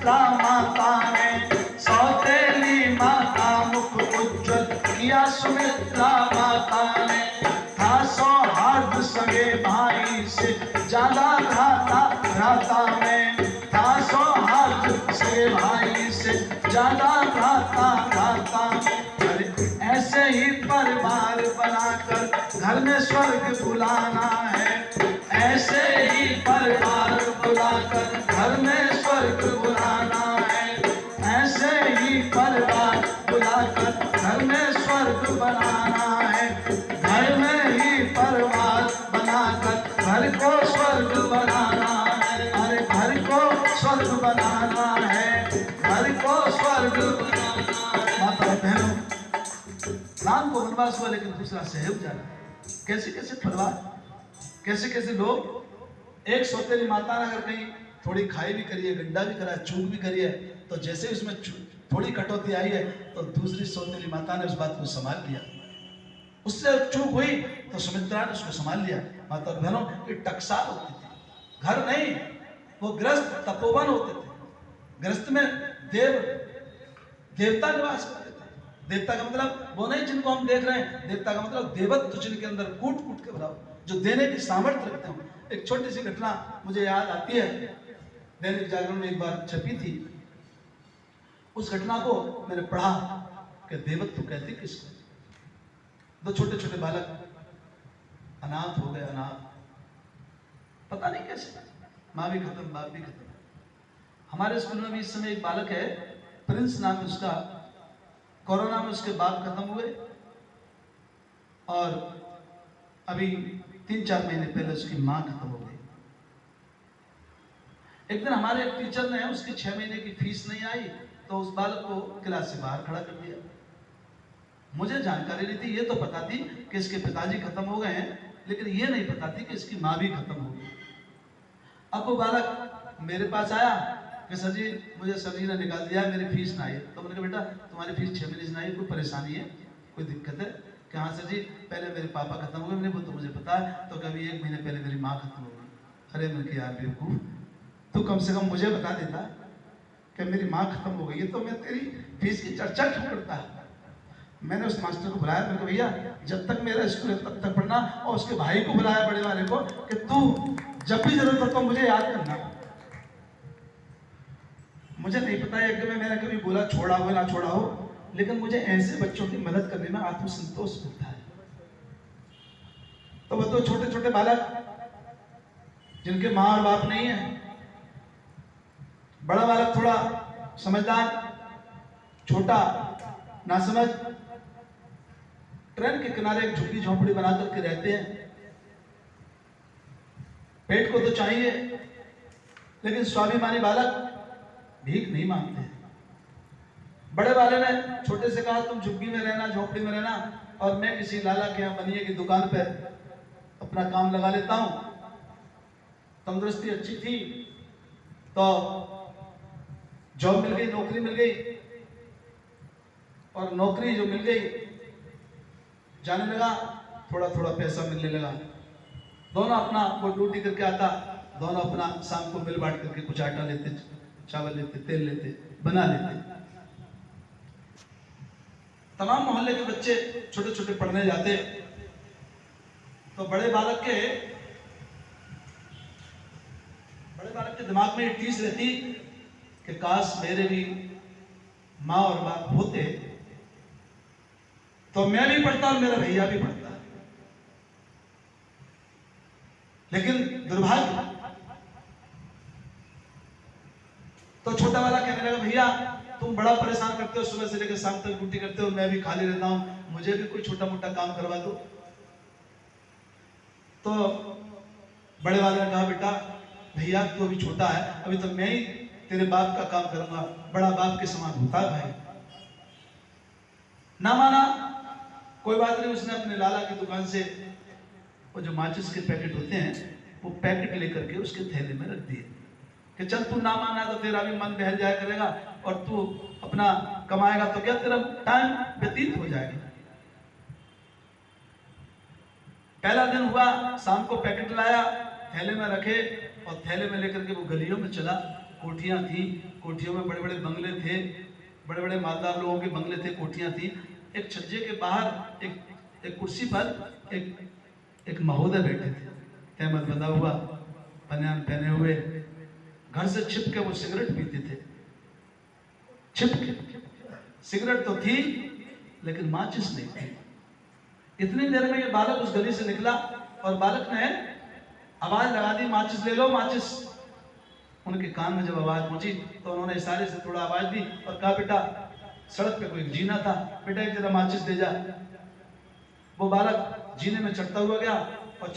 सुमित्रा माता ने, सौतेली माता मुख उज्जवल किया सुमित्रा माता ने। था सौहार्द सगे भाई से ज्यादा भ्राता भ्राता में, था सौहार्द सगे भाई से ज्यादा भ्राता भ्राता में। ऐसे ही परिवार बनाकर घर में स्वर्ग बुलाना है, ऐसे ही परिवार बुलाकर घर में स्वर्ग बुलाना है, ऐसे ही परिवार बुलाकर घर में स्वर्ग बनाना है, घर में ही परिवार बनाकर घर को स्वर्ग बनाना है। अरे घर को स्वर्ग बनाना है, घर को स्वर्ग बनाना है। माता बहनों, राम को वनवास हुआ लेकिन दूसरा सहयोग जा रहा है। कैसे कैसे परिवार, कैसे कैसे लोग। एक सौतेली माता ने अगर कहीं थोड़ी खाई भी करी है, गड्ढा भी करा है, चूक भी करी है, तो जैसे उसमें थोड़ी कटौती आई है तो दूसरी सौतेली माता ने उस बात को संभाल लिया। उससे चूक हुई तो सुमित्रा ने उसको संभाल लिया। माता बहनों, ये टकसाल होती थी, घर नहीं, वो ग्रस्त तपोवन होते थे। ग्रस्त में देवता निवास करते थे। देवता का मतलब वो नहीं जिनको हम देख रहे हैं, देवता का मतलब देवत्व जिनके अंदर कूट कूट के भरा, जो देने की सामर्थ्य रखते हो। एक छोटी सी घटना मुझे याद आती है, दैनिक जागरण में एक बार छपी थी। उस घटना को मैंने पढ़ा कि देवत्व कहते किसको। दो छोटे छोटे बालक अनाथ हो गए, अनाथ, पता नहीं कैसे, माँ भी खत्म, बाप भी खत्म। हमारे स्कूल में भी इस समय एक बालक है, प्रिंस नाम है उसका। कोरोना में उसके बाप खत्म हुए और अभी 3-4 महीने पहले उसकी माँ खत्म हो गई। एक दिन हमारे एक टीचर ने उसकी 6 महीने की फीस नहीं आई तो उस बालक को क्लास से बाहर खड़ा कर दिया। मुझे जानकारी नहीं थी, ये तो पता थी कि इसके पिताजी खत्म हो गए हैं, लेकिन ये नहीं पता थी कि इसकी माँ भी खत्म हो गई। अब वो बालक मेरे पास आया कि सर जी, मुझे सर जी ने निकाल दिया, मेरी फीस ना आई। तो मैंने कहा बेटा तुम्हारी फीस 6 महीने से नहीं आई, कोई परेशानी है, कोई दिक्कत है? कि हाँ सर जी, पहले मेरे पापा खत्म हो गए, मैंने वो तो मुझे पता है, तो कभी 1 महीने पहले मेरी माँ खत्म हो गई। अरे मैंने कहा यार बेवकूफ, तू कम से कम मुझे बता देता कि मेरी माँ खत्म हो गई है तो मैं तेरी फीस की चर्चा क्यों करता है। मैंने उस मास्टर को बुलाया, मैंने कहा भैया जब तक मेरा स्कूल है तब तक पढ़ना, और उसके भाई को बुलाया, बड़े वाले को, कि तू जब भी जरूरत हो तो मुझे याद करना। मुझे नहीं पता है कि मैंने कभी बोला छोड़ा हो ना छोड़ा हो, लेकिन मुझे ऐसे बच्चों की मदद करने में आत्मसंतोष मिलता है। तो वो तो छोटे छोटे बालक जिनके माँ और बाप नहीं है, बड़ा बालक थोड़ा समझदार, छोटा नासमझ, ट्रेन के किनारे एक झुग्गी झोंपड़ी बना करके रहते हैं। पेट को तो चाहिए, लेकिन स्वाभिमानी बालक भीख नहीं मांगते। बड़े वाले ने छोटे से कहा तुम झुग्गी में रहना, झोपड़ी में रहना, और मैं किसी लाला के यहाँ बनिए की दुकान पे अपना काम लगा लेता हूँ। तंदुरुस्ती अच्छी थी तो जॉब मिल गई, नौकरी मिल गई, और नौकरी जो मिल गई, जाने लगा, थोड़ा थोड़ा पैसा मिलने लगा। दोनों अपना वो ड्यूटी करके आता, दोनों अपना शाम को मिल बांट करके कुछ आटा लेते, चावल लेते, तेल लेते, बना लेते। तमाम मोहल्ले के बच्चे छोटे छोटे पढ़ने जाते, तो बड़े बालक के दिमाग में ये चीज रहती कि काश मेरे भी माँ और बाप होते तो मैं भी पढ़ता और मेरा भैया भी पढ़ता। लेकिन दुर्भाग्य, तो छोटा वाला कहने लगा भैया तुम बड़ा परेशान करते हो, सुबह से लेकर शाम तक ड्यूटी करते हो, मैं भी खाली रहता हूं, मुझे भी कोई छोटा मोटा काम करवा दो। तो बड़े वाले ने कहा बेटा भैया तू अभी छोटा है, अभी तो मैं ही तेरे बाप का काम करूंगा, बड़ा बाप के समान होता है भाई। ना माना, कोई बात नहीं, उसने अपने लाला की दुकान से वो जो माचिस के पैकेट होते हैं वो पैकेट लेकर के उसके थैले में रख दिए कि चल तू ना माना तो तेरा भी मन बहल जाया करेगा और तू अपना कमाएगा तो क्या तेरा टाइम व्यतीत हो जाएगा। पहला दिन हुआ, शाम को पैकेट लाया, थैले में रखे और थैले में लेकर के वो गलियों में चला कोठियाँ थी, कोठियों में बड़े बड़े बंगले थे, बड़े बड़े मालदार लोगों के बंगले थे, कोठियाँ थी। एक छज्जे के बाहर एक कुर्सी पर एक महोदय बैठे थे, तहमत बंधा हुआ, बनियान पहने हुए, घर से छिप के वो सिगरेट पीते थे। छिप के सिगरेट तो थी लेकिन माचिस नहीं थी। इतनी देर में ये बालक उस गली से निकला और बालक ने आवाज लगा दी, माचिस ले लो माचिस। उनके कान में जब आवाज पहुंची तो उन्होंने इशारे से थोड़ा आवाज दी और कहा, बेटा सड़क पे कोई जीना था, बेटा एक जरा माचिस दे जा। वो बालक जीने में चढ़ता हुआ गया और